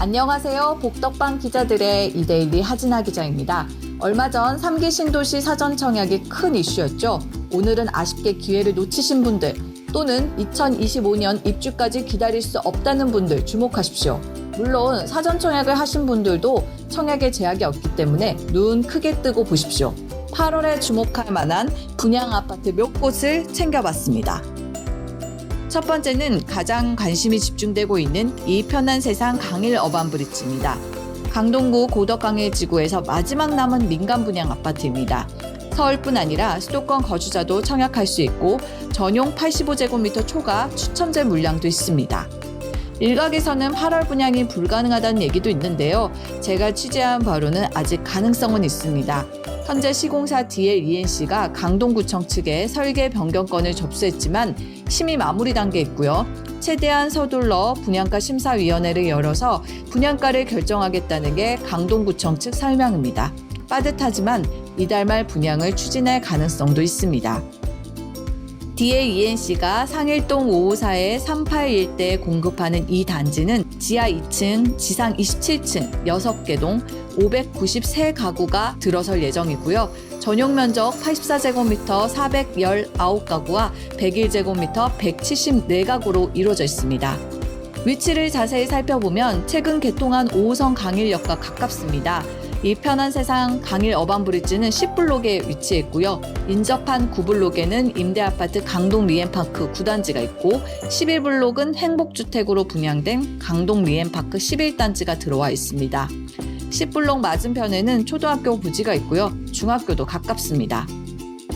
안녕하세요. 복덕방 기자들의 이데일리 하진아 기자입니다. 얼마 전 3기 신도시 사전 청약이 큰 이슈였죠. 오늘은 아쉽게 기회를 놓치신 분들 또는 2025년 입주까지 기다릴 수 없다는 분들 주목하십시오. 물론 사전 청약을 하신 분들도 청약에 제약이 없기 때문에 눈 크게 뜨고 보십시오. 8월에 주목할 만한 분양 아파트 몇 곳을 챙겨봤습니다. 첫 번째는 가장 관심이 집중되고 있는 이 편한 세상 강일 어반브릿지입니다. 강동구 고덕강일 지구에서 마지막 남은 민간 분양 아파트입니다. 서울뿐 아니라 수도권 거주자도 청약할 수 있고 전용 85제곱미터 초과 추첨제 물량도 있습니다. 일각에서는 8월 분양이 불가능하다는 얘기도 있는데요. 제가 취재한 바로는 아직 가능성은 있습니다. 현재 시공사 DLENC가 강동구청 측에 설계 변경건을 접수했지만 심의 마무리 단계에 있고요. 최대한 서둘러 분양가 심사위원회를 열어서 분양가를 결정하겠다는 게 강동구청 측 설명입니다. 빠듯하지만 이달 말 분양을 추진할 가능성도 있습니다. DLENC가 상일동 554에 381대에 공급하는 이 단지는 지하 2층, 지상 27층, 6개 동 593가구가 들어설 예정이고요. 전용 면적 84제곱미터 419가구와 101제곱미터 174가구로 이루어져 있습니다. 위치를 자세히 살펴보면 최근 개통한 5호선 강일역과 가깝습니다. 이 편한 세상 강일 어반브릿지는 10블록에 위치해 있고요. 인접한 9블록에는 임대아파트 강동 리엠파크 9단지가 있고 11블록은 행복주택으로 분양된 강동 리엠파크 11단지가 들어와 있습니다. 10블록 맞은편에는 초등학교 부지가 있고요. 중학교도 가깝습니다.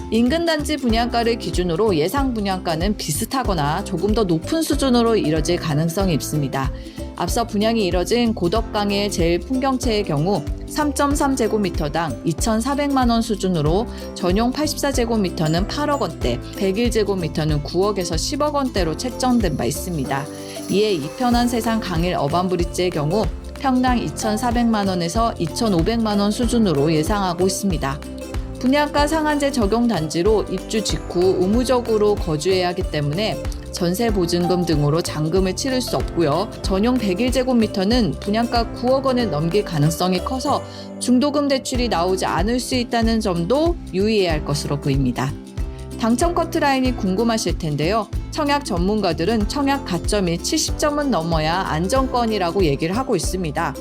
인근 단지 분양가를 기준으로 예상 분양가는 비슷하거나 조금 더 높은 수준으로 이뤄질 가능성이 있습니다. 앞서 분양이 이뤄진 고덕강일 제일풍경채의 경우 3.3제곱미터당 2,400만 원 수준으로 전용 84제곱미터는 8억 원대, 101제곱미터는 9억에서 10억 원대로 책정된 바 있습니다. 이에 이 편한 세상 강일 어반브릿지의 경우 평당 2,400만 원에서 2,500만 원 수준으로 예상하고 있습니다. 분양가 상한제 적용 단지로 입주 직후 의무적으로 거주해야 하기 때문에 전세 보증금 등으로 잔금을 치를 수 없고요. 전용 101제곱미터는 분양가 9억 원을 넘길 가능성이 커서 중도금 대출이 나오지 않을 수 있다는 점도 유의해야 할 것으로 보입니다. 당첨 커트라인이 궁금하실 텐데요. 청약 전문가들은 청약 가점이 70점은 넘어야 안정권이라고 얘기를 하고 있습니다.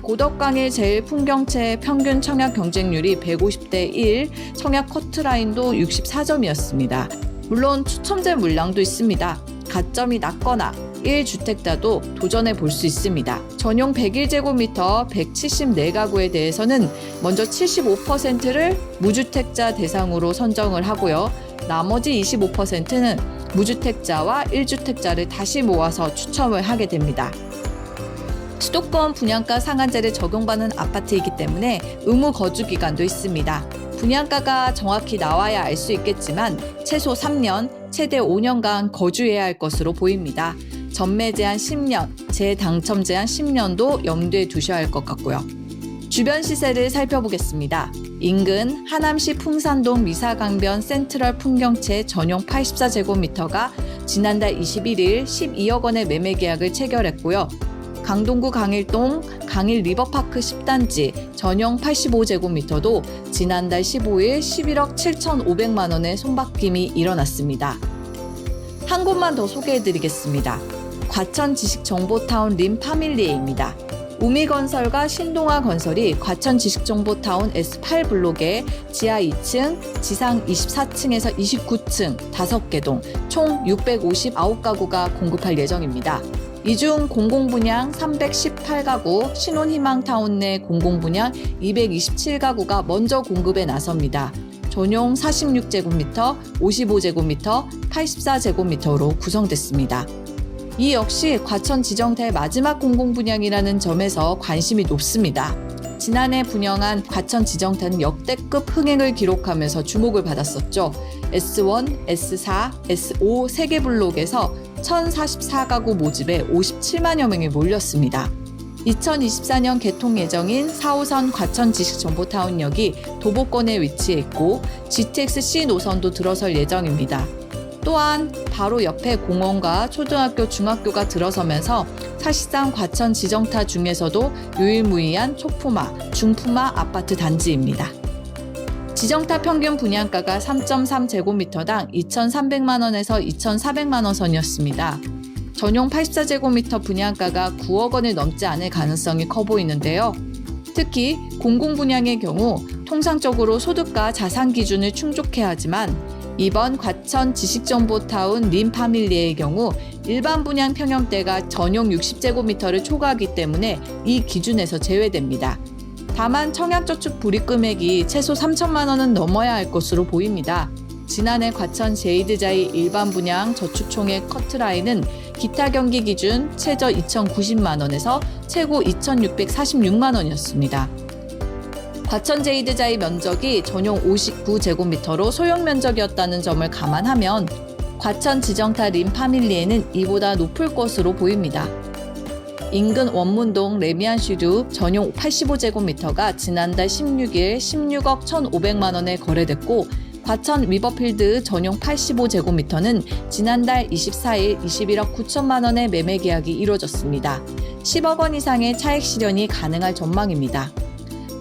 고덕강일 제일풍경채의 평균 청약 경쟁률이 150대 1, 청약 커트라인도 64점이었습니다. 물론 추첨제 물량도 있습니다. 가점이 낮거나 1주택자도 도전해 볼 수 있습니다. 전용 101제곱미터 174가구에 대해서는 먼저 75%를 무주택자 대상으로 선정을 하고요. 나머지 25%는 무주택자와 1주택자를 다시 모아서 추첨을 하게 됩니다. 수도권 분양가 상한제를 적용받는 아파트이기 때문에 의무 거주 기간도 있습니다. 분양가가 정확히 나와야 알 수 있겠지만 최소 3년, 최대 5년간 거주해야 할 것으로 보입니다. 전매 제한 10년, 재당첨 제한 10년도 염두에 두셔야 할 것 같고요. 주변 시세를 살펴보겠습니다. 인근 하남시 풍산동 미사강변 센트럴 풍경채 전용 84제곱미터가 지난달 21일 12억 원의 매매 계약을 체결했고요. 강동구 강일동 강일 리버파크 10단지 전용 85제곱미터도 지난달 15일 11억 7,500만 원의 손바뀜이 일어났습니다. 한 곳만 더 소개해드리겠습니다. 과천 지식정보타운 림파밀리에입니다. 우미건설과 신동아건설이 과천 지식정보타운 S8블록에 지하 2층, 지상 24층에서 29층 5개 동 총 659가구가 공급할 예정입니다. 이 중 공공분양 318가구, 신혼희망타운 내 공공분양 227가구가 먼저 공급에 나섭니다. 전용 46제곱미터, 55제곱미터, 84제곱미터로 구성됐습니다. 이 역시 과천 지정태 마지막 공공분양이라는 점에서 관심이 높습니다. 지난해 분양한 과천 지정태는 역대급 흥행을 기록하면서 주목을 받았었죠. S1, S4, S5 3개 블록에서 1,044가구 모집에 57만여 명이 몰렸습니다. 2024년 개통 예정인 4호선 과천 지식정보타운역이 도보권에 위치해 있고 GTX-C 노선도 들어설 예정입니다. 또한 바로 옆에 공원과 초등학교, 중학교가 들어서면서 사실상 과천 지정타 중에서도 유일무이한 초품화, 중품화 아파트 단지입니다. 지정타 평균 분양가가 3.3제곱미터당 2,300만 원에서 2,400만 원 선이었습니다. 전용 84제곱미터 분양가가 9억 원을 넘지 않을 가능성이 커 보이는데요. 특히 공공분양의 경우 통상적으로 소득과 자산 기준을 충족해야 하지만 이번 과천 지식정보타운 림파밀리의 경우 일반 분양 평형대가 전용 60제곱미터를 초과하기 때문에 이 기준에서 제외됩니다. 다만 청약저축 불입금액이 최소 3천만 원은 넘어야 할 것으로 보입니다. 지난해 과천 제이드자이 일반 분양 저축총액 커트라인은 기타 경기 기준 최저 2,090만 원에서 최고 2,646만 원이었습니다. 과천 제이드자이 면적이 전용 59제곱미터로 소형 면적이었다는 점을 감안하면 과천 지정타 림파밀리에는 이보다 높을 것으로 보입니다. 인근 원문동 레미안시류 전용 85제곱미터가 지난달 16일 16억 1,500만 원에 거래됐고 과천 리버필드 전용 85제곱미터는 지난달 24일 21억 9천만 원의 매매 계약이 이루어졌습니다. 10억 원 이상의 차액 실현이 가능할 전망입니다.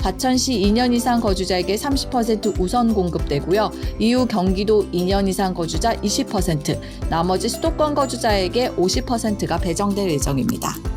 과천시 2년 이상 거주자에게 30% 우선 공급되고요. 이후 경기도 2년 이상 거주자 20%, 나머지 수도권 거주자에게 50%가 배정될 예정입니다.